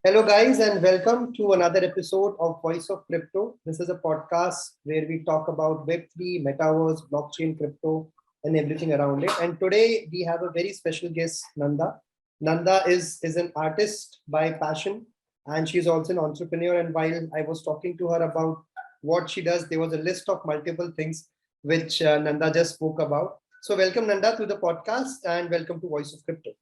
Hello, guys, and welcome to another episode of Voice of Crypto. This is a podcast where we talk about Web3, metaverse, blockchain, crypto, and everything around it. And today we have a very special guest, Nanda. Nanda is an artist by passion, and she's also an entrepreneur. And while I was talking to her about what she does, there was a list of multiple things which Nanda just spoke about. So, welcome, Nanda, to the podcast, and welcome to Voice of Crypto.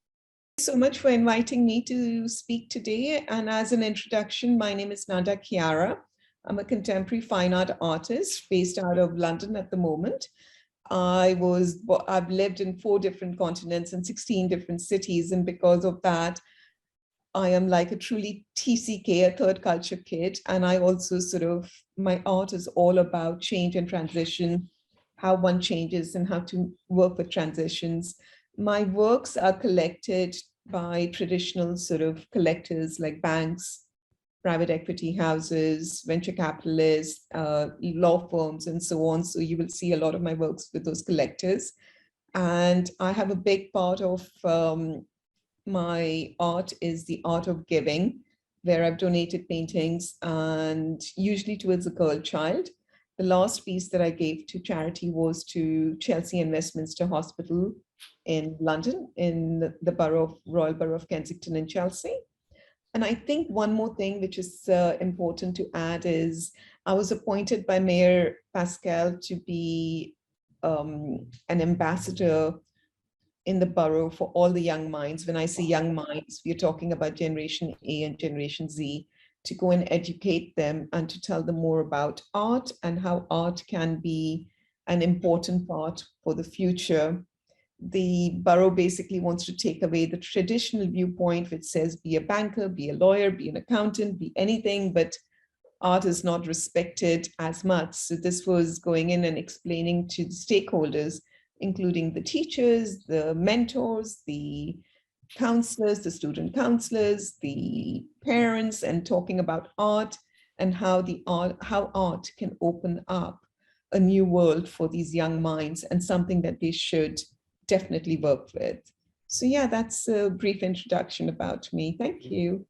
So much for inviting me to speak today. And as an introduction, my name is Nanda Khiara. I'm a contemporary fine art artist based out of London at the moment. I've lived in 4 different continents and 16 different cities. And because of that, I am like a truly TCK, a third culture kid. And I also my art is all about change and transition, how one changes and how to work with transitions. My works are collected by traditional collectors like banks, private equity houses, venture capitalists, law firms, and so on. So you will see a lot of my works with those collectors. And I have a big part of my art is the art of giving, where I've donated paintings and usually towards a girl child. The last piece that I gave to charity was to Chelsea and Westminster Hospital in London, in the Royal Borough of Kensington and Chelsea. And I think one more thing which is important to add is I was appointed by Mayor Pascal to be an ambassador in the borough for all the young minds. When I say young minds, we're talking about Generation A and Generation Z, to go and educate them and to tell them more about art and how art can be an important part for the future. The borough basically wants to take away the traditional viewpoint, which says be a banker, be a lawyer, be an accountant, be anything, but art is not respected as much. So this was going in and explaining to the stakeholders, including the teachers, the mentors, the counselors, the student counselors, the parents, and talking about art and how art can open up a new world for these young minds and something that they should definitely work with. So yeah, that's a brief introduction about me. Thank you.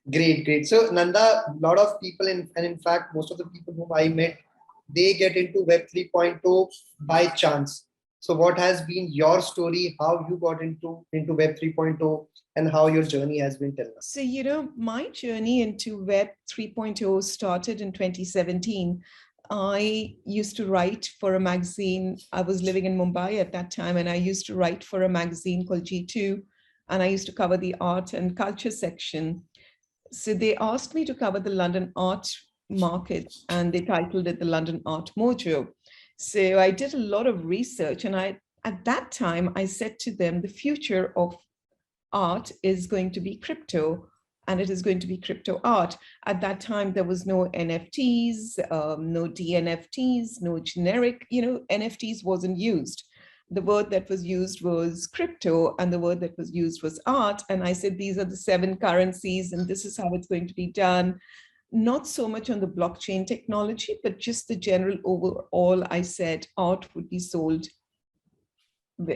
Great. So Nanda, a lot of people, and in fact, most of the people whom I met, they get into Web 3.0 by chance. So what has been your story, how you got into Web 3.0 and how your journey has been till now? So, my journey into Web 3.0 started in 2017. I used to write for a magazine. I was living in Mumbai at that time, and I used to write for a magazine called G2, and I used to cover the art and culture section. So they asked me to cover the London art market, and they titled it the London Art Mojo. So I did a lot of research, and at that time, I said to them, the future of art is going to be crypto, and it is going to be crypto art. At that time, there was no NFTs, no DNFTs, no generic, NFTs wasn't used. The word that was used was crypto, and the word that was used was art. And I said, these are the 7 currencies, and this is how it's going to be done. Not so much on the blockchain technology, but just the general overall, I said art would be sold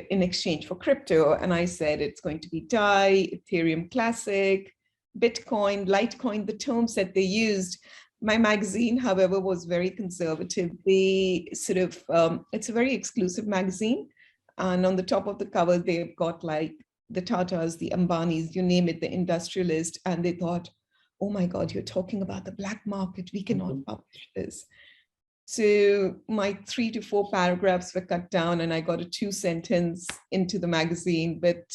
in exchange for crypto. And I said, it's going to be DAI, Ethereum Classic, Bitcoin, Litecoin, the terms that they used. My magazine, however, was very conservative. They it's a very exclusive magazine. And on the top of the cover, they've got like the Tatas, the Ambanis, you name it, the industrialist. And they thought, oh my God, you're talking about the black market. We cannot publish this. So my 3 to 4 paragraphs were cut down, and I got a 2-sentence into the magazine. But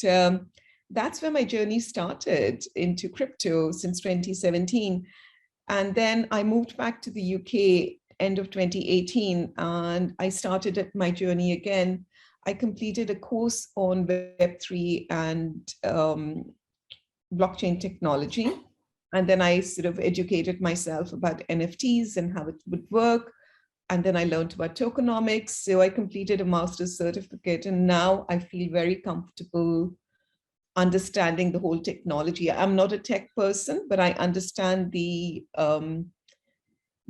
that's where my journey started into crypto since 2017. And then I moved back to the UK end of 2018, and I started my journey again. I completed a course on Web3 and blockchain technology. And then I educated myself about NFTs and how it would work. And then I learned about tokenomics. So I completed a master's certificate, and now I feel very comfortable understanding the whole technology. I'm not a tech person, but I understand the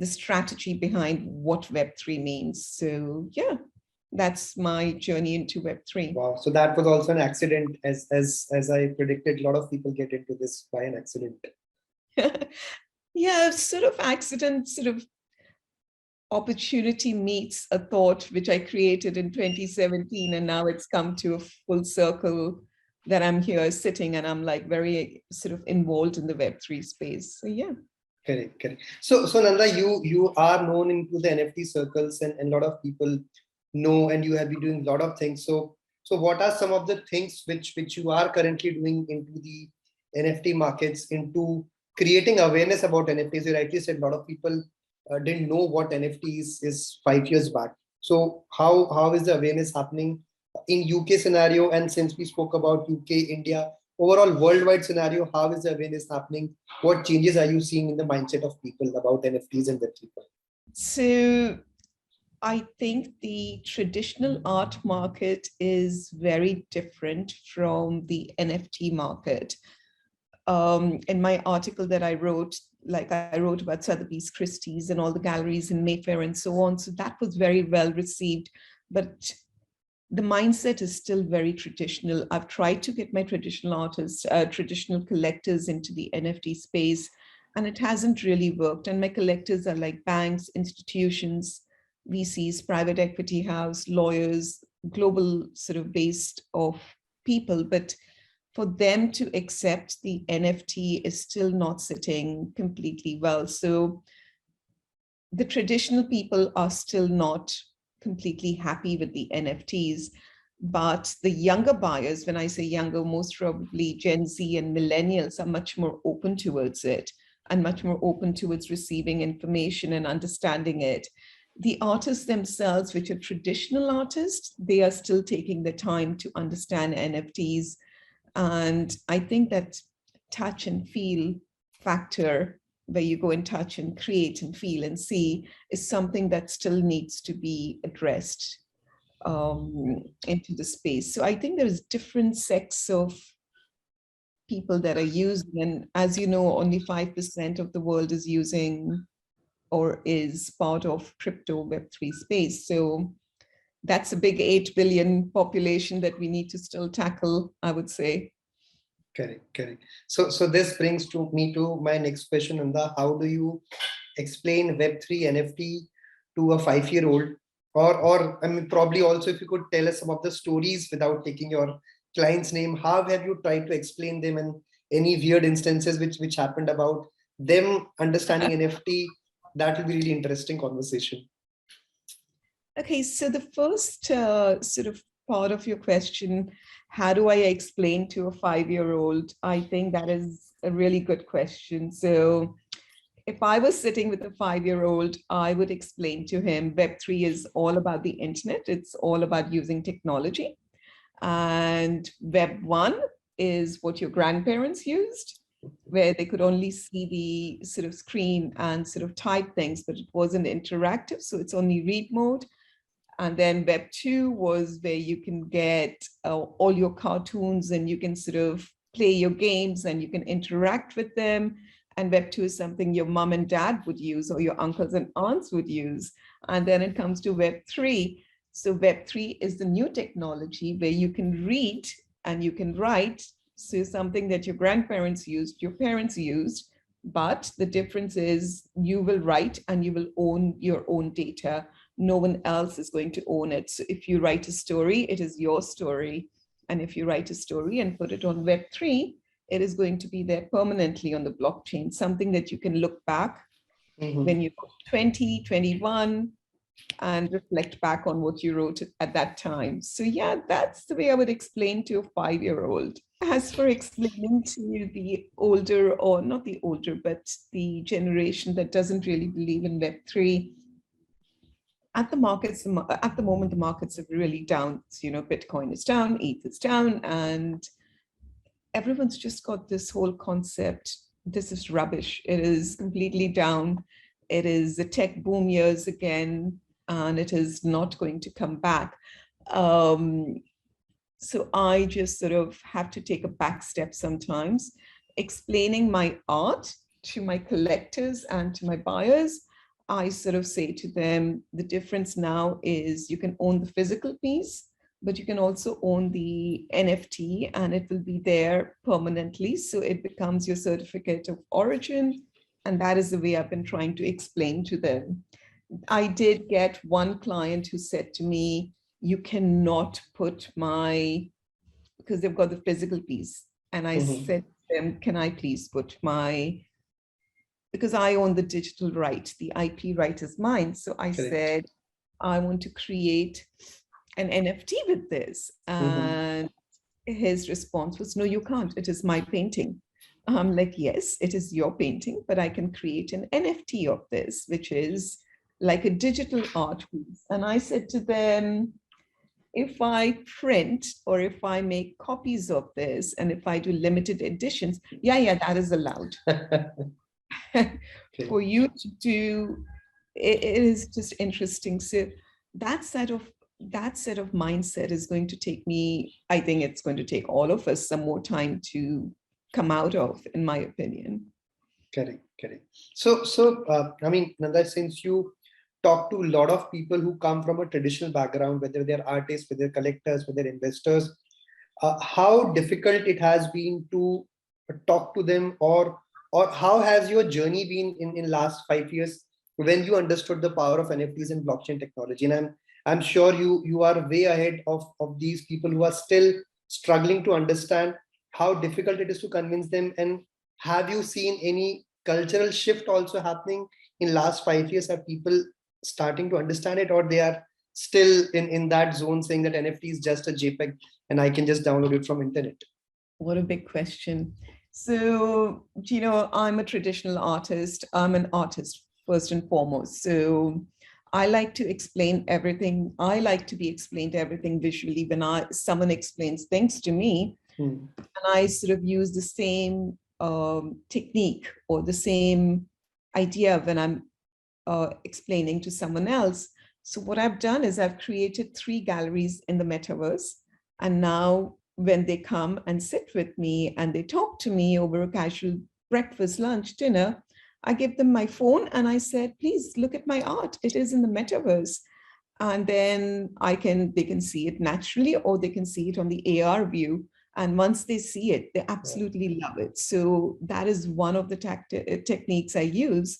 strategy behind what Web3 means. So yeah, that's my journey into Web3. Wow. So that was also an accident, as I predicted. A lot of people get into this by an accident. Yeah, sort of accident, sort of opportunity meets a thought, which I created in 2017, and now it's come to a full circle that I'm here sitting and I'm like very sort of involved in the Web3 space. So yeah. Correct, correct. So Nanda, you are known into the NFT circles, and a lot of people know, and you have been doing a lot of things. So what are some of the things which you are currently doing into the NFT markets, into creating awareness about NFTs? You rightly said a lot of people didn't know what NFTs is 5 years back. So how is the awareness happening in UK scenario? And since we spoke about UK, India, overall worldwide scenario, how is the awareness happening? What changes are you seeing in the mindset of people about NFTs and Web3? So I think the traditional art market is very different from the NFT market. In my article that I wrote, like I wrote about Sotheby's Christie's and all the galleries in Mayfair and so on. So that was very well received, but the mindset is still very traditional. I've tried to get my traditional artists, traditional collectors into the NFT space, and it hasn't really worked. And my collectors are like banks, institutions, VCs, private equity house, lawyers, global sort of based of people. But for them to accept the NFT is still not sitting completely well. So the traditional people are still not completely happy with the NFTs, but the younger buyers, when I say younger, most probably Gen Z and millennials, are much more open towards it and much more open towards receiving information and understanding it. The artists themselves, which are traditional artists, they are still taking the time to understand NFTs. And I think that touch and feel factor, where you go and touch and create and feel and see, is something that still needs to be addressed into the space. So I think there's different sects of people that are using, and as you know, only 5% of the world is using or is part of crypto Web3 space. So that's a big 8 billion population that we need to still tackle, I would say. Correct, correct. So this brings me to my next question, Nanda. How do you explain Web3 NFT to a 5-year-old? Or I mean, probably also if you could tell us some of the stories without taking your client's name, how have you tried to explain them, and any weird instances which happened about them understanding NFT? That will be really interesting conversation. Okay, so the first sort of part of your question, how do I explain to a 5-year-old? I think that is a really good question. So if I was sitting with a 5-year-old, I would explain to him Web3 is all about the internet. It's all about using technology. And Web1 is what your grandparents used, where they could only see the sort of screen and sort of type things, but it wasn't interactive. So it's only read mode. And then Web2 was where you can get all your cartoons and you can sort of play your games and you can interact with them. And Web2 is something your mom and dad would use or your uncles and aunts would use. And then it comes to Web3. So Web3 is the new technology where you can read and you can write. So something that your grandparents used, your parents used, but the difference is you will write and you will own your own data. No one else is going to own it. So if you write a story, it is your story. And if you write a story and put it on Web3, it is going to be there permanently on the blockchain, something that you can look back when you're 20, 21, and reflect back on what you wrote at that time. So yeah, that's the way I would explain to a 5-year-old. As for explaining to the older, or not the older, but the generation that doesn't really believe in Web3, at the moment, the markets are really down. So, Bitcoin is down, ETH is down, and everyone's just got this whole concept. This is rubbish. It is completely down. It is the tech boom years again, and it is not going to come back. So I just sort of have to take a back step sometimes, explaining my art to my collectors and to my buyers. I sort of say to them, the difference now is you can own the physical piece, but you can also own the NFT and it will be there permanently. So it becomes your certificate of origin. And that is the way I've been trying to explain to them. I did get one client who said to me, you cannot put my, because they've got the physical piece. And I said to them, can I please put my, because I own the digital right, the IP right is mine. So I said, I want to create an NFT with this. And his response was, no, you can't. It is my painting. I'm like, yes, it is your painting, but I can create an NFT of this, which is like a digital art piece. And I said to them, if I print or if I make copies of this, and if I do limited editions, yeah, that is allowed. For you to do, it is just interesting. So that set of mindset is going to take me, I think it's going to take all of us some more time to come out of, in my opinion. Correct. So I mean, Nanda, since you talk to a lot of people who come from a traditional background, whether they're artists, whether collectors, whether investors, how difficult it has been to talk to them, or how has your journey been in last 5 years when you understood the power of NFTs and blockchain technology? And I'm sure you are way ahead of these people who are still struggling to understand how difficult it is to convince them. And have you seen any cultural shift also happening in last 5 years? Are people starting to understand it, or they are still in that zone saying that NFT is just a JPEG and I can just download it from internet? What a big question. So, I'm a traditional artist. I'm an artist first and foremost. So I like to explain everything. I like to be explained everything visually. When someone explains things to me, and I sort of use the same technique or the same idea when I'm explaining to someone else. So what I've done is I've created 3 galleries in the metaverse. And now when they come and sit with me and they talk to me over a casual breakfast, lunch, dinner, I give them my phone and I said, please look at my art. It is in the metaverse. And then they can see it naturally, or they can see it on the AR view. And once they see it, they absolutely love it. So that is one of the techniques I use.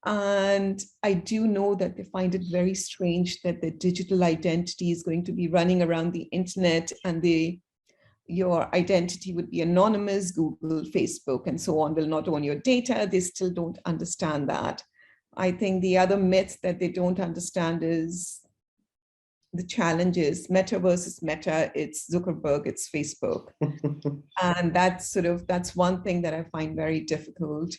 And I do know that they find it very strange that the digital identity is going to be running around the internet, and your identity would be anonymous. Google, Facebook, and so on will not own your data. They still don't understand that. I think the other myth that they don't understand is the challenges. Meta versus Meta, it's Zuckerberg, it's Facebook. And that's one thing that I find very difficult.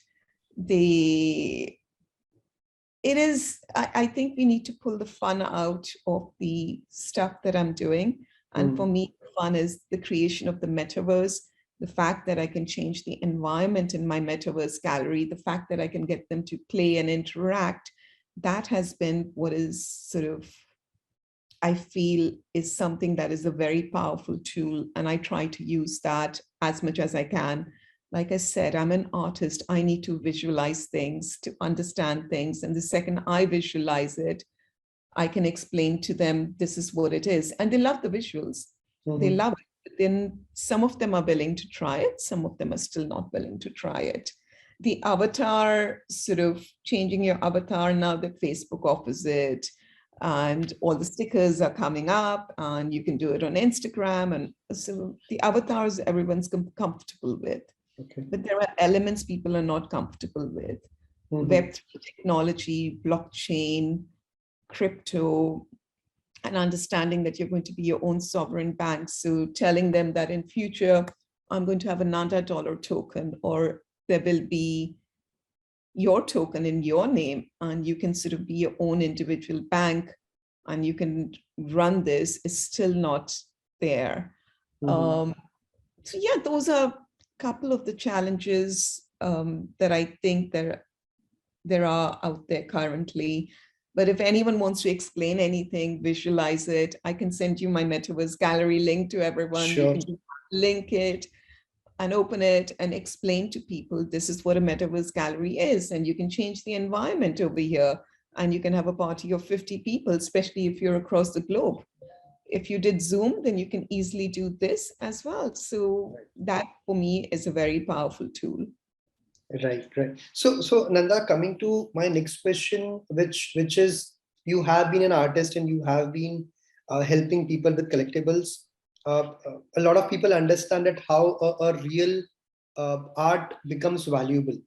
I think we need to pull the fun out of the stuff that I'm doing. And for me, the fun is the creation of the metaverse, the fact that I can change the environment in my metaverse gallery, the fact that I can get them to play and interact. That has been what is sort of, I feel, is something that is a very powerful tool. And I try to use that as much as I can. Like I said, I'm an artist. I need to visualize things to understand things. And the second I visualize it, I can explain to them, this is what it is. And they love the visuals. They love it. But then some of them are willing to try it. Some of them are still not willing to try it. The avatar, sort of changing your avatar now that Facebook offers it, and all the stickers are coming up, and you can do it on Instagram. And so the avatars everyone's comfortable with. Okay. But there are elements people are not comfortable with. Web3 technology, blockchain, crypto, and understanding that you're going to be your own sovereign bank. So telling them that in future, I'm going to have a Nanda dollar token, or there will be your token in your name, and you can sort of be your own individual bank, and you can run this, is still not there. So yeah, those are couple of the challenges that I think there are out there currently. But if anyone wants to explain anything, visualize it, I can send you my metaverse gallery link to everyone. Sure. You can link it and open it and explain to people, this is what a metaverse gallery is. And you can change the environment over here, and you can have a party of 50 people, especially if you're across the globe. if you did Zoom, then you can easily do this as well. So that for me is a very powerful tool. Right, right. So Nanda, coming to my next question, which is, you have been an artist and you have been helping people with collectibles. A lot of people understand that how a real art becomes valuable.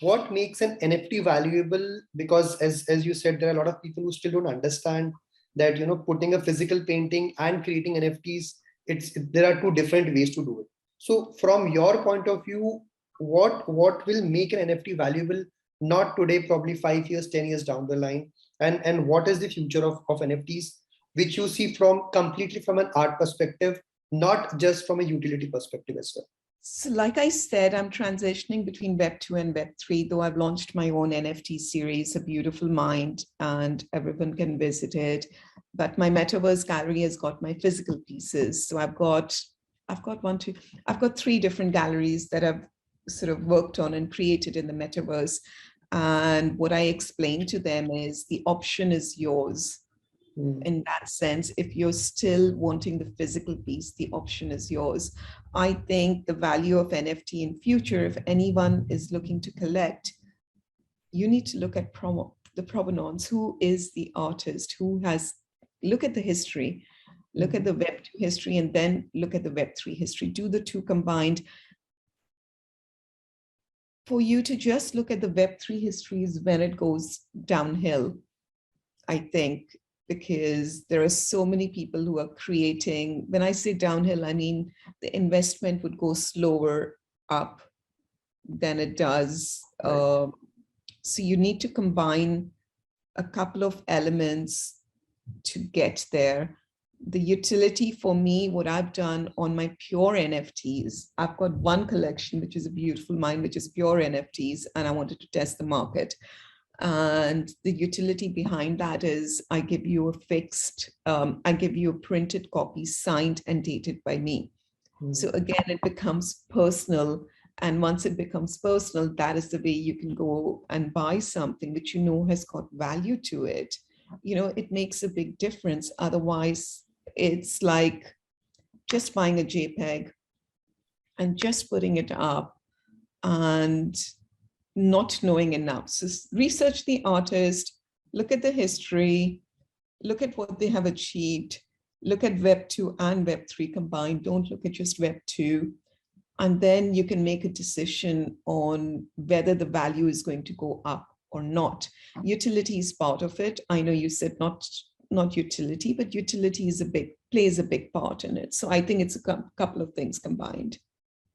What makes an NFT valuable? Because as you said, there are a lot of people who still don't understand that, putting a physical painting and creating NFTs, there are two different ways to do it. So from your point of view, what will make an NFT valuable, not today, probably 5 years, 10 years down the line, and what is the future of NFTs, which you see from completely from an art perspective, not just from a utility perspective as well. So like I said, I'm transitioning between Web 2 and Web 3, though I've launched my own NFT series, A Beautiful Mind, and everyone can visit it. But my metaverse gallery has got my physical pieces. So I've got three different galleries that I've sort of worked on and created in the metaverse. And what I explain to them is the option is yours. In that sense, if you're still wanting the physical piece, the option is yours. I think the value of NFT in future, if anyone is looking to collect, you need to look at the provenance. Who is the artist? Look at the history, look at the Web 2 history, and then look at the Web 3 history. Do the two combined. For you to just look at the Web 3 history is when it goes downhill, I think, because there are so many people who are creating. When I say downhill, I mean the investment would go slower up than it does. Right. So you need to combine a couple of elements to get there. The utility for me, what I've done on my pure NFTs, I've got one collection, which is A Beautiful Mind, which is pure NFTs, and I wanted to test the market. And the utility behind that is I give you a printed copy signed and dated by me. So again, it becomes personal. And once it becomes personal, that is the way you can go and buy something which has got value to it. It makes a big difference. Otherwise, it's like just buying a JPEG and just putting it up and not knowing enough. So research the artist, look at the history, look at what they have achieved, look at Web 2 and Web 3 combined. Don't look at just Web 2. And then you can make a decision on whether the value is going to go up or not. Utility is part of it. I know you said not utility, but utility plays a big part in it. So I think it's a couple of things combined.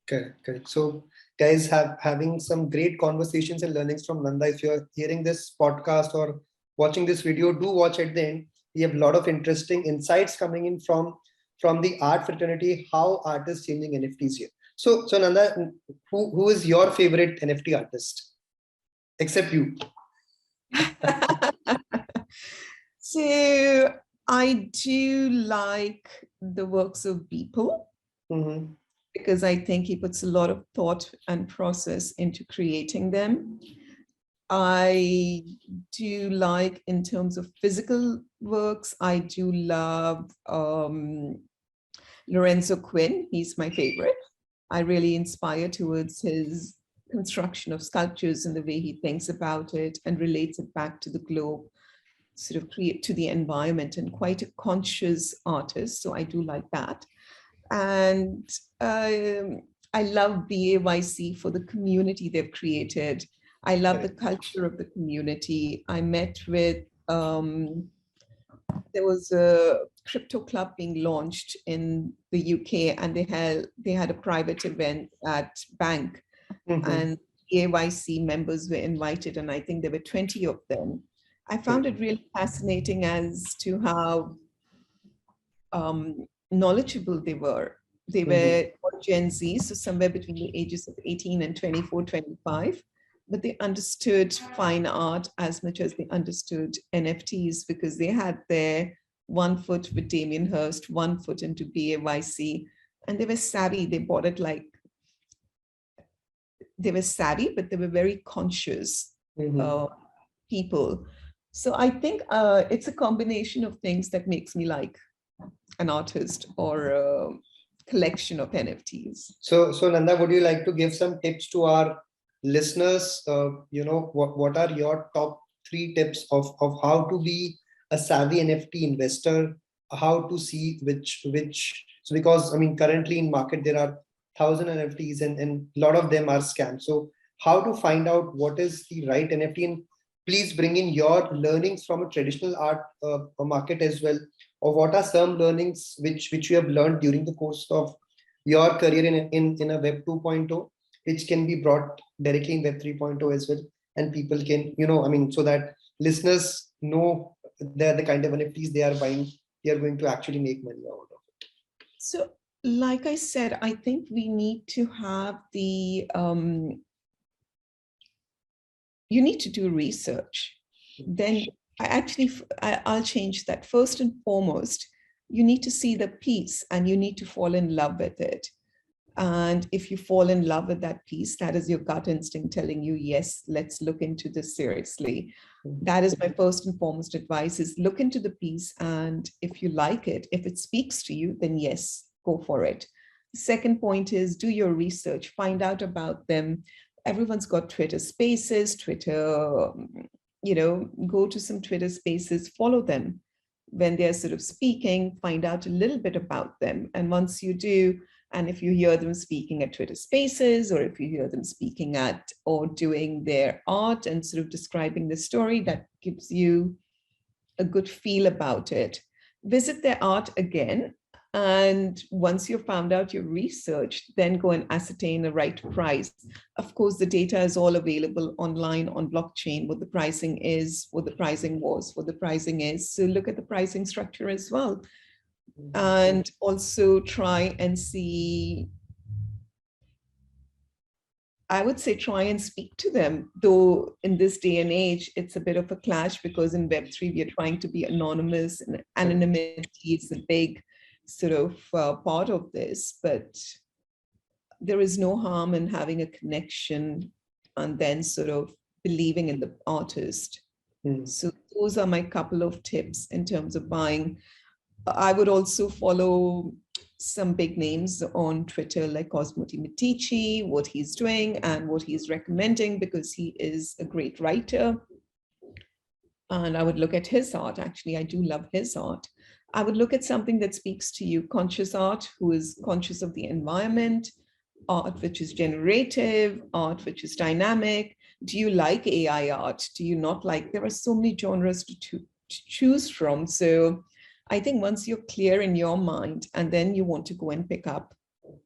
Correct. So guys, having some great conversations and learnings from Nanda. If you're hearing this podcast or watching this video, do watch at the end. We have a lot of interesting insights coming in from the art fraternity, how art is changing NFTs here. So Nanda, who is your favorite NFT artist? Except you. So I do like the works of Beeple. Because I think he puts a lot of thought and process into creating them. I do like, in terms of physical works, I do love Lorenzo Quinn. He's my favorite. I really inspire towards his construction of sculptures and the way he thinks about it and relates it back to the globe, sort of create to the environment, and quite a conscious artist. So I do like that. And I love VOC for the community they've created. I love the culture of the community. I met with, there was a crypto club being launched in the UK, and they had a private event at Bank, and VOC members were invited, and I think there were 20 of them. I found it really fascinating as to how knowledgeable they were. They were Gen Z, so somewhere between the ages of 18 and 24, 25, but they understood fine art as much as they understood NFTs, because they had their 1 foot with Damien Hirst, 1 foot into VOC, and they were savvy. They bought it like, they were savvy, but they were very conscious people. So I think it's a combination of things that makes me like an artist or a collection of NFTs. So Nanda, would you like to give some tips to our listeners? What are your top 3 tips of how to be a savvy NFT investor? How to see which so because I mean currently in market there are 1,000 NFTs and a lot of them are scams. So how to find out what is the right NFT, and please bring in your learnings from a traditional art market as well, or what are some learnings which you have learned during the course of your career in a Web 2.0, which can be brought directly in Web 3.0 as well, and people can so that listeners know they're the kind of NFTs they are buying, they are going to actually make money out of it. So, like I said, I think we need to have you need to do research. Then I'll change that. First and foremost, you need to see the piece and you need to fall in love with it. And if you fall in love with that piece, that is your gut instinct telling you, yes, let's look into this seriously. That is my first and foremost advice, is look into the piece. And if you like it, if it speaks to you, then yes, go for it. The second point is do your research, find out about them. Everyone's got Twitter spaces, go to some Twitter spaces, follow them when they're sort of speaking, find out a little bit about them. And once you do, and if you hear them speaking at Twitter spaces, or if you hear them speaking at or doing their art and sort of describing the story, that gives you a good feel about it. Visit their art again. And once you've found out your research, then go and ascertain the right price. Of course, the data is all available online on blockchain, what the pricing is, what the pricing was, what the pricing is. So look at the pricing structure as well. And also try and see, I would say try and speak to them, though in this day and age, it's a bit of a clash because in Web3, we are trying to be anonymous, and anonymity is a big sort of part of this, but there is no harm in having a connection and then sort of believing in the artist. So those are my couple of tips in terms of buying. I would also follow some big names on Twitter like Cosmoti Mitici, what he's doing and what he's recommending, because he is a great writer. And I would look at his art. Actually, I do love his art. I would look at something that speaks to you, conscious art, who is conscious of the environment, art which is generative, art which is dynamic. Do you like AI art? Do you not like? There are so many genres to choose from. So I think once you're clear in your mind and then you want to go and pick up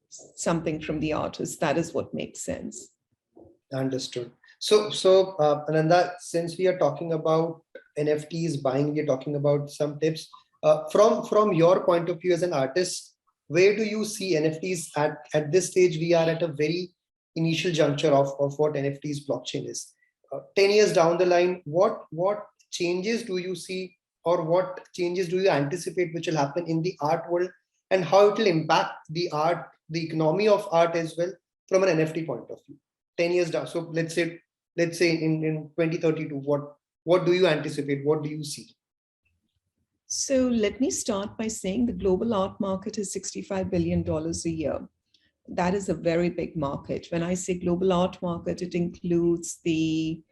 something from the artist, that is what makes sense. Understood. So Nanda, since we are talking about NFTs buying, we're talking about some tips. From your point of view as an artist, where do you see NFTs at this stage? We are at a very initial juncture of what NFTs blockchain is. 10 years down the line, what changes do you see, or what changes do you anticipate which will happen in the art world, and how it will impact the art, the economy of art as well from an NFT point of view? 10 years down. So let's say in 2032, what do you anticipate? What do you see? So let me start by saying the global art market is $65 billion a year. That is a very big market. When I say global art market, it includes the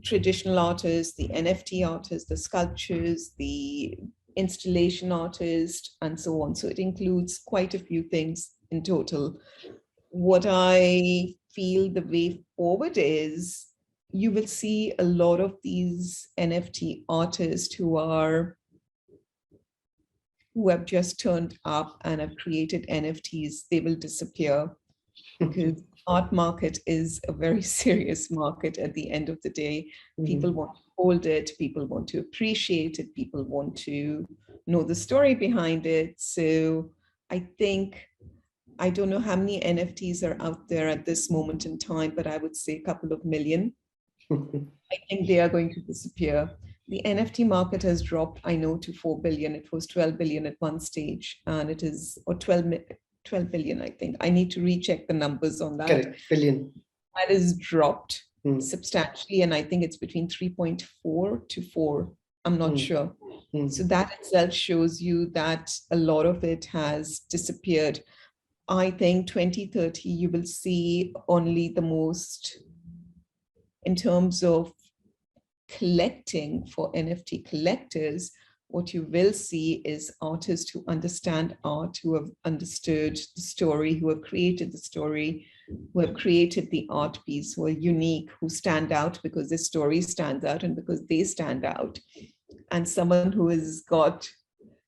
traditional artists, the NFT artists, the sculptures, the installation artists, and so on. So it includes quite a few things in total. What I feel the way forward is you will see a lot of these NFT artists who have just turned up and have created NFTs, they will disappear because art market is a very serious market at the end of the day. People want to hold it, people want to appreciate it, people want to know the story behind it. So I think, I don't know how many NFTs are out there at this moment in time, but I would say a couple of million. I think they are going to disappear. The NFT market has dropped, I know, to 4 billion. It was 12 billion at one stage, and it is, or 12 billion, I think. I need to recheck the numbers on that. Correct, billion. That is dropped substantially, and I think it's between 3.4 to 4. I'm not sure. So that itself shows you that a lot of it has disappeared. I think 2030, you will see only the most, in terms of collecting for NFT collectors, what you will see is artists who understand art, who have understood the story, who have created the story, who have created the art piece, who are unique, who stand out because their story stands out and because they stand out. And someone who has got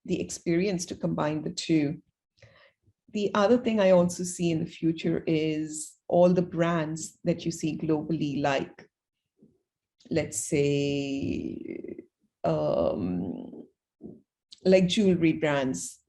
the experience to combine the two. The other thing I also see in the future is all the brands that you see globally, like, let's say, like jewelry brands,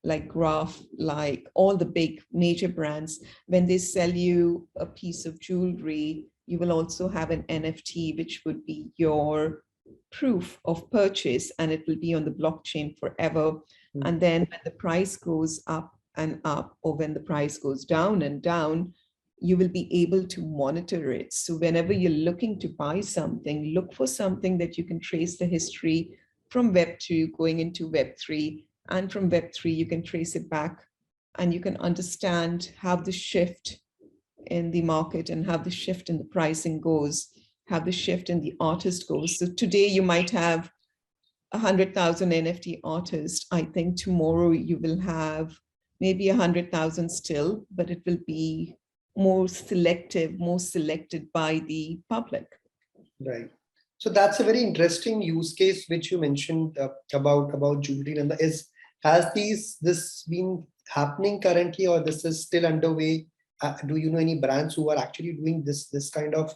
like Graph, like all the big major brands. When they sell you a piece of jewelry, you will also have an NFT, which would be your proof of purchase, and it will be on the blockchain forever. And then when the price goes up and up, or when the price goes down and down, you will be able to monitor it. So whenever you're looking to buy something, look for something that you can trace the history from Web 2 going into Web 3, and from Web 3 you can trace it back, and you can understand how the shift in the market and how the shift in the pricing goes, how the shift in the artist goes. So today you might have 100,000 NFT artists. I think tomorrow you will have maybe 100,000 still, but it will be more selective, more selected by the public. Right. So that's a very interesting use case which you mentioned about jewelry. And has this been happening currently, or this is still underway? Do you know any brands who are actually doing this kind of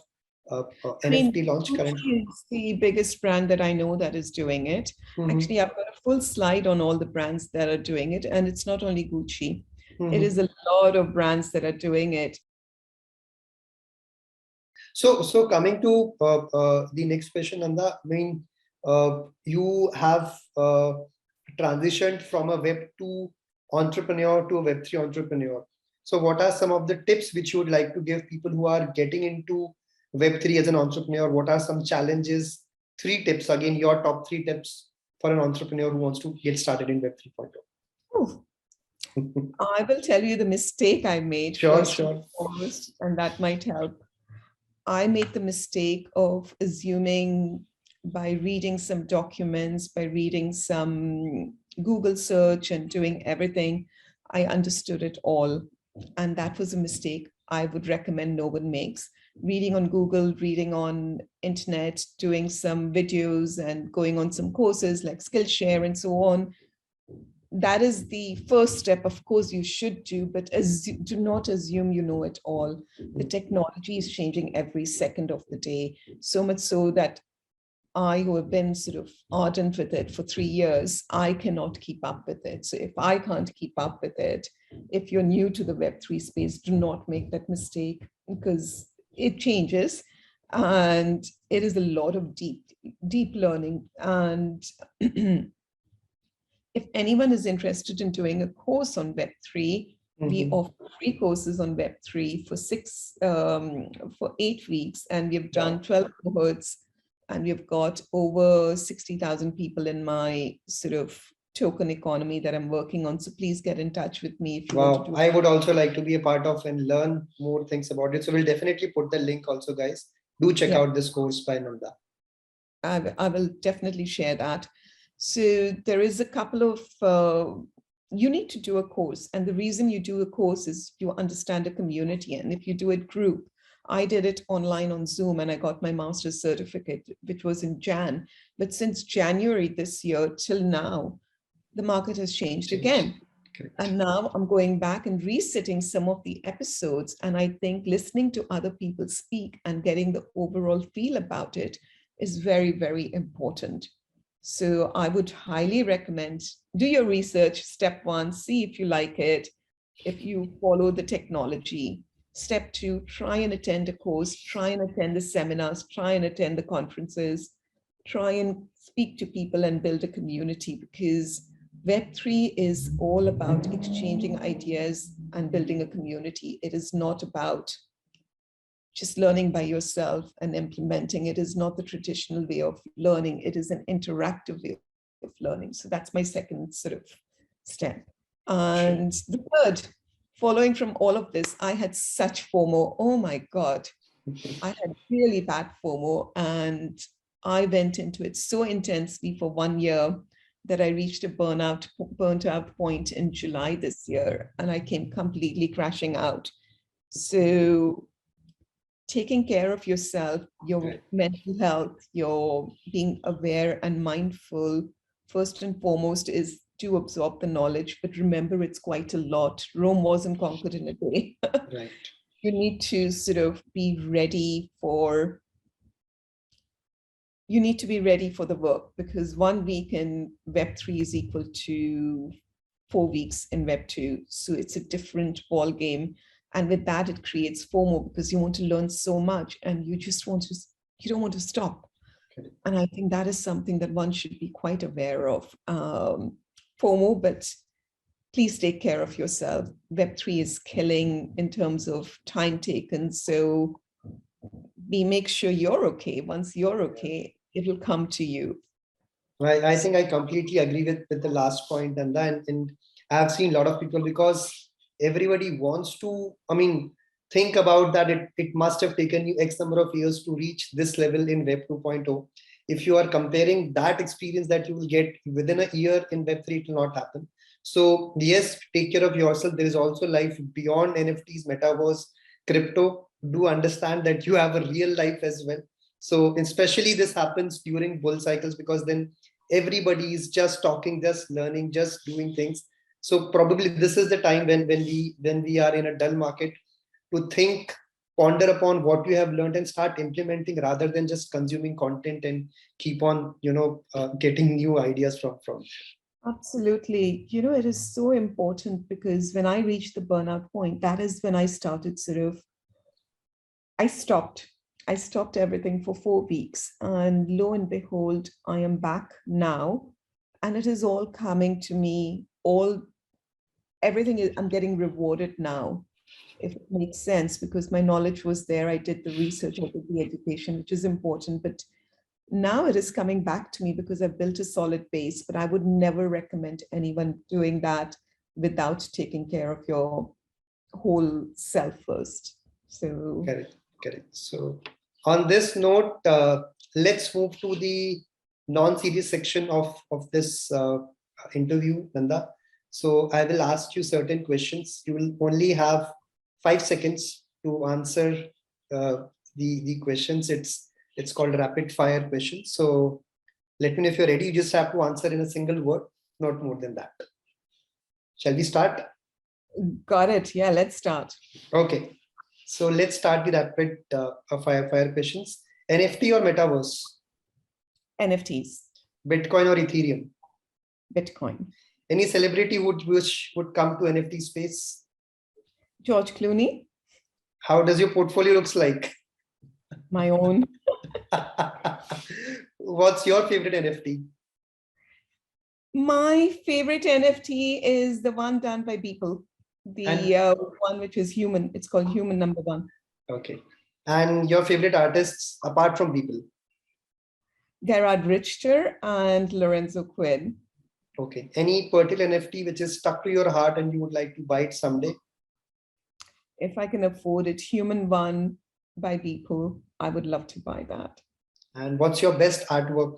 NFT launch currently? It's the biggest brand that I know that is doing it. Actually, I've got a full slide on all the brands that are doing it, and it's not only Gucci. It is a lot of brands that are doing it. So coming to the next question, Nanda, I mean, you have transitioned from a Web 2 entrepreneur to a Web 3 entrepreneur. So what are some of the tips which you would like to give people who are getting into Web 3 as an entrepreneur? What are some challenges? 3 tips, again, your top 3 tips for an entrepreneur who wants to get started in Web 3.0. Oh. I will tell you the mistake I made. Sure. Foremost, and that might help. I made the mistake of assuming, by reading some documents, by reading some Google search and doing everything, I understood it all. And that was a mistake I would recommend no one makes. Reading on Google, reading on internet, doing some videos and going on some courses like Skillshare and so on. That is the first step. Of course, you should do, but do not assume you know it all. The technology is changing every second of the day, so much so that I, who have been sort of ardent with it for 3 years, I cannot keep up with it. So if I can't keep up with it, if you're new to the Web3 space, do not make that mistake, because it changes and it is a lot of deep learning. And if anyone is interested in doing a course on Web3, we offer free courses on Web3 for 8 weeks, and we've done 12 cohorts, and we've got over 60,000 people in my sort of token economy that I'm working on. So please get in touch with me if you want to do it. I would also like to be a part of and learn more things about it. So we'll definitely put the link also, guys. Do check out this course by Nanda. I will definitely share that. So there is a couple of, you need to do a course. And the reason you do a course is you understand a community. And if you do it group, I did it online on Zoom and I got my master's certificate, which was in Jan. But since January this year till now, the market has changed again. Correct. And now I'm going back and resitting some of the episodes. And I think listening to other people speak and getting the overall feel about it is very, very important. So I would highly recommend, do your research. Step 1, see if you like it, if you follow the technology. Step 2, try and attend a course, try and attend the seminars, try and attend the conferences, try and speak to people and build a community, because Web3 is all about exchanging ideas and building a community. It is not about just learning by yourself and implementing. It is not the traditional way of learning. It is an interactive way of learning. So that's my second sort of step. And the third, following from all of this, I had such FOMO. Oh my God, I had really bad FOMO, and I went into it so intensely for 1 year that I reached a burnt out point in July this year, and I came completely crashing out. So taking care of yourself, your mental health, your being aware and mindful, first and foremost, is to absorb the knowledge, but remember, it's quite a lot. Rome wasn't conquered in a day. Right. You need to sort of be ready for, you need to be ready for the work, because 1 week in Web3 is equal to 4 weeks in Web2. So it's a different ball game. And with that, it creates FOMO, because you want to learn so much and you just want to, you don't want to stop. Okay. And I think that is something that one should be quite aware of. FOMO, but please take care of yourself. Web3 is killing in terms of time taken. So make sure you're okay. Once you're okay, it will come to you. I think I completely agree with the last point, Nanda, and I've seen a lot of people, because everybody wants to, think about that it must have taken you X number of years to reach this level in Web 2.0. If you are comparing that experience that you will get within a year in Web3, it will not happen. So yes, take care of yourself. There is also life beyond NFTs, metaverse, crypto. Do understand that you have a real life as well. So especially this happens during bull cycles, because then everybody is just talking, just learning, just doing things. So probably this is the time when we are in a dull market, to think, ponder upon what you have learned and start implementing, rather than just consuming content and keep on, getting new ideas from. Absolutely. It is so important, because when I reached the burnout point, that is when I started I stopped everything for 4 weeks, and lo and behold, I am back now, and it is all coming to me. Everything is, I'm getting rewarded now, if it makes sense, because my knowledge was there. I did the research, I did the education, which is important, but now it is coming back to me because I've built a solid base. But I would never recommend anyone doing that without taking care of your whole self first. So Correct. So on this note, let's move to the non-serious section of this interview, Nanda. So I will ask you certain questions. You will only have 5 seconds to answer the questions. It's called rapid fire questions. So let me know if you're ready. You just have to answer in a single word, not more than that. Shall we start? Got it. Yeah, let's start. Okay. So let's start the rapid fire questions. NFT or metaverse? NFTs. Bitcoin or Ethereum? Bitcoin. Any celebrity which would come to NFT space? George Clooney. How does your portfolio looks like? My own. What's your favorite NFT? My favorite NFT is the one done by Beeple. The one which is human. It's called Human Number One. Okay. And your favorite artists apart from Beeple? Gerard Richter and Lorenzo Quinn. Okay. Any particular NFT which is stuck to your heart and you would like to buy it someday? If I can afford it, Human One by Beeple, I would love to buy that. And what's your best artwork?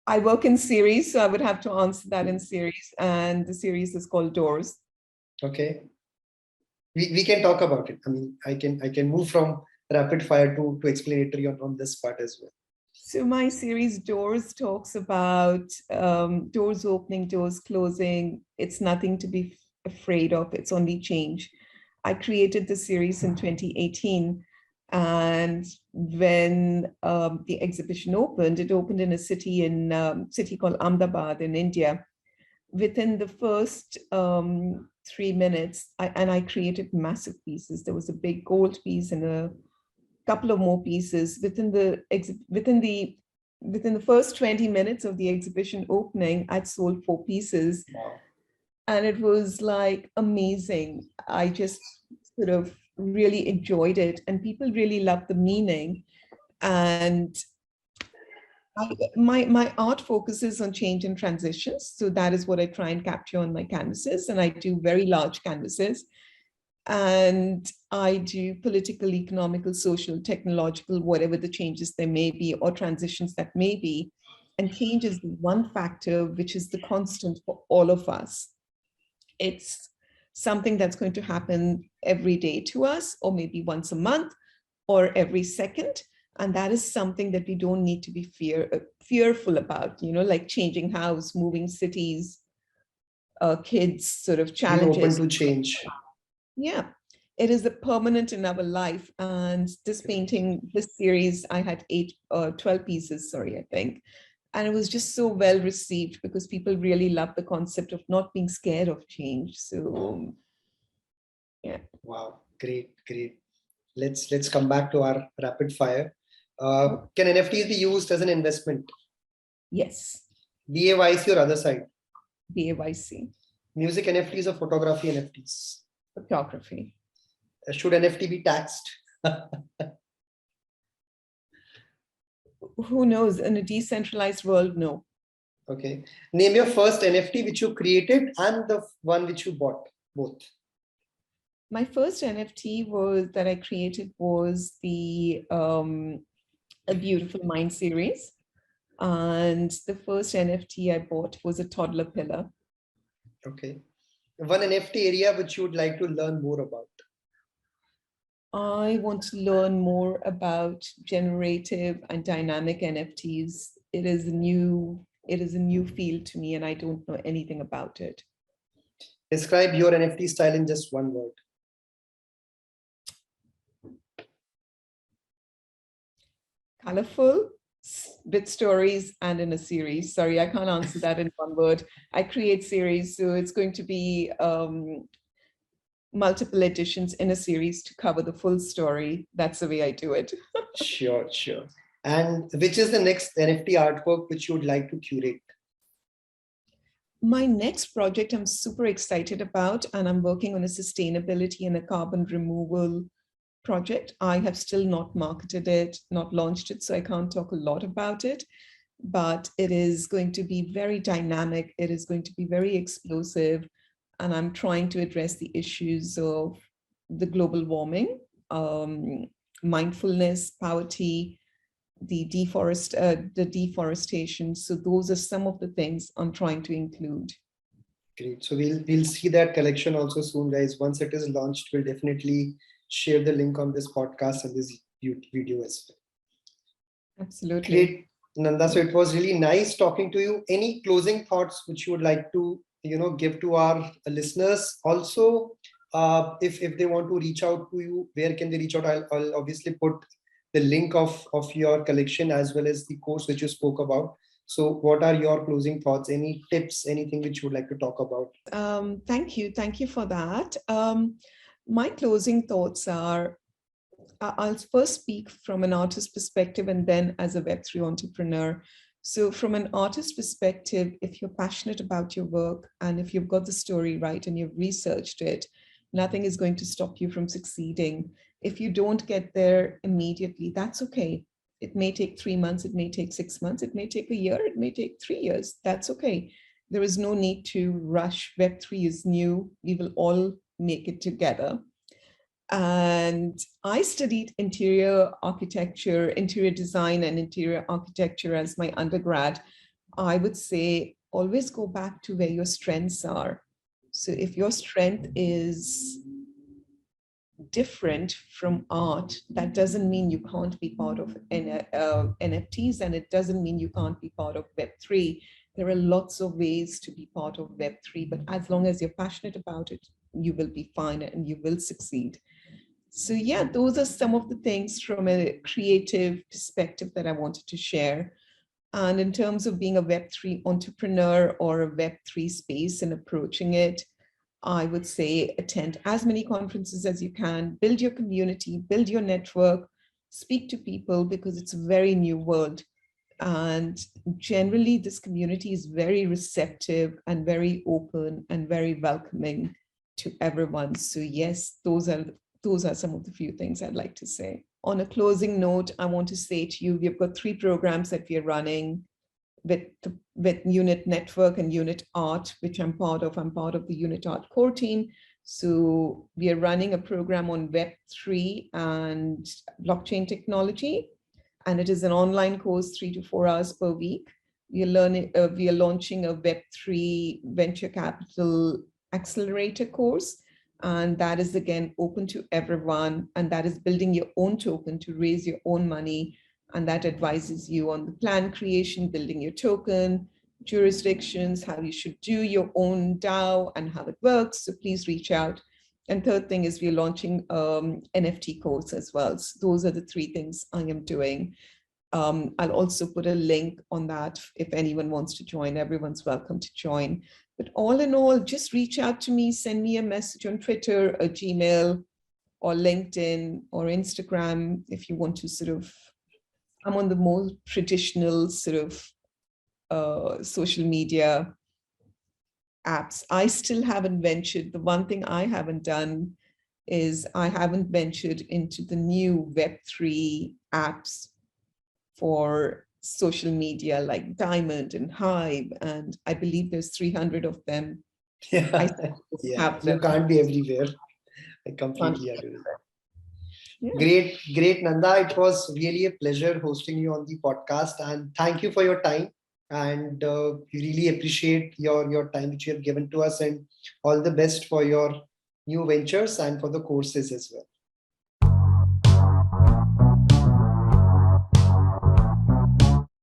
I work in series, so I would have to answer that in series. And the series is called Doors. Okay. We can talk about it. I can move from rapid fire to explanatory on this part as well. So my series Doors talks about doors opening, doors closing. It's nothing to be afraid of. It's only change. I created the series in 2018. And when the exhibition opened, it opened in a city called Ahmedabad in India. Within the first 3 minutes, I created massive pieces. There was a big gold piece and a couple of more pieces. Within the first 20 minutes of the exhibition opening, I'd sold 4 pieces. Wow. And it was like amazing. I just sort of really enjoyed it, and people really loved the meaning. And My art focuses on change and transitions. So that is what I try and capture on my canvases. And I do very large canvases. And I do political, economical, social, technological, whatever the changes there may be or transitions that may be. And change is the one factor which is the constant for all of us. It's something that's going to happen every day to us, or maybe once a month, or every second. And that is something that we don't need to be fearful about, like changing house, moving cities, kids, sort of Be open challenges. to change. Yeah, it is a permanent in our life. And this painting, this series, I had 12 pieces, sorry, I think. And it was just so well received because people really love the concept of not being scared of change. So, yeah. Wow, great. Let's come back to our rapid fire. Can NFTs be used as an investment? Yes. BAYC or other side? BAYC. Music NFTs or photography NFTs? Photography. Should NFT be taxed? Who knows? In a decentralized world, no. Okay. Name your first NFT which you created and the one which you bought, both. My first NFT that I created was the A Beautiful Mind series. And the first NFT I bought was a toddler pillar. Okay. One NFT area which you would like to learn more about? I want to learn more about generative and dynamic NFTs. It is a new field to me and I don't know anything about it. Describe your NFT style in just one word. Colorful, with stories, and in a series. Sorry, I can't answer that in one word. I create series, so it's going to be multiple editions in a series to cover the full story. That's the way I do it. Sure. And which is the next NFT artwork which you would like to curate? My next project I'm super excited about, and I'm working on a sustainability and a carbon removal project. I have still not marketed it, not launched it, so I can't talk a lot about it, but it is going to be very dynamic. It is going to be very explosive. And I'm trying to address the issues of the global warming, mindfulness, poverty, the deforestation. So those are some of the things I'm trying to include. Great. So we'll see that collection also soon, guys. Once it is launched, we'll definitely share the link on this podcast and this video as well. Absolutely. Great, Nanda. So it was really nice talking to you. Any closing thoughts which you would like to give to our listeners? Also, if they want to reach out to you, where can they reach out? I'll obviously put the link of your collection as well as the course which you spoke about. So what are your closing thoughts? Any tips, anything which you would like to talk about? Thank you for that. My closing thoughts are, I'll first speak from an artist perspective and then as a Web3 entrepreneur. So from an artist perspective, if you're passionate about your work and if you've got the story right and you've researched it, nothing is going to stop you from succeeding. If you don't get there immediately, that's okay. It may take 3 months, it may take 6 months, it may take a year, it may take 3 years. That's okay. There is no need to rush. Web3 is new. We will all make it together. And I studied interior architecture, interior design and interior architecture as my undergrad. I would say always go back to where your strengths are. So if your strength is different from art, that doesn't mean you can't be part of NFTs, and it doesn't mean you can't be part of Web3. There are lots of ways to be part of Web3, but as long as you're passionate about it, you will be fine and you will succeed. So yeah, those are some of the things from a creative perspective that I wanted to share. And in terms of being a Web3 entrepreneur or a Web3 space and approaching it, I would say attend as many conferences as you can, build your community, build your network, speak to people because it's a very new world. And generally, this community is very receptive and very open and very welcoming to everyone. So yes, those are those are some of the few things I'd like to say. On a closing note, I want to say to you, we've got 3 programs that we are running with Unit Network and Unit Art, which I'm part of. I'm part of the Unit Art core team. So we are running a program on Web3 and blockchain technology. And it is an online course, 3 to 4 hours per week. We are launching a Web3 venture capital accelerator course. And that is, again, open to everyone. And that is building your own token to raise your own money. And that advises you on the plan creation, building your token, jurisdictions, how you should do your own DAO and how it works. So please reach out. And third thing is we're launching NFT course as well. So those are the 3 things I am doing. I'll also put a link on that if anyone wants to join. Everyone's welcome to join. But all in all, just reach out to me, send me a message on Twitter, a Gmail, or LinkedIn, or Instagram if you want to sort of. I'm on the more traditional sort of social media apps. I still haven't ventured. The one thing I haven't done is I haven't ventured into the new Web3 apps for social media like Diamond and Hive, and I believe there's 300 of them. Yeah, you can't be everywhere. I completely agree with that. Yeah. Great, Nanda. It was really a pleasure hosting you on the podcast, and thank you for your time. And we really appreciate your time which you have given to us, and all the best for your new ventures and for the courses as well.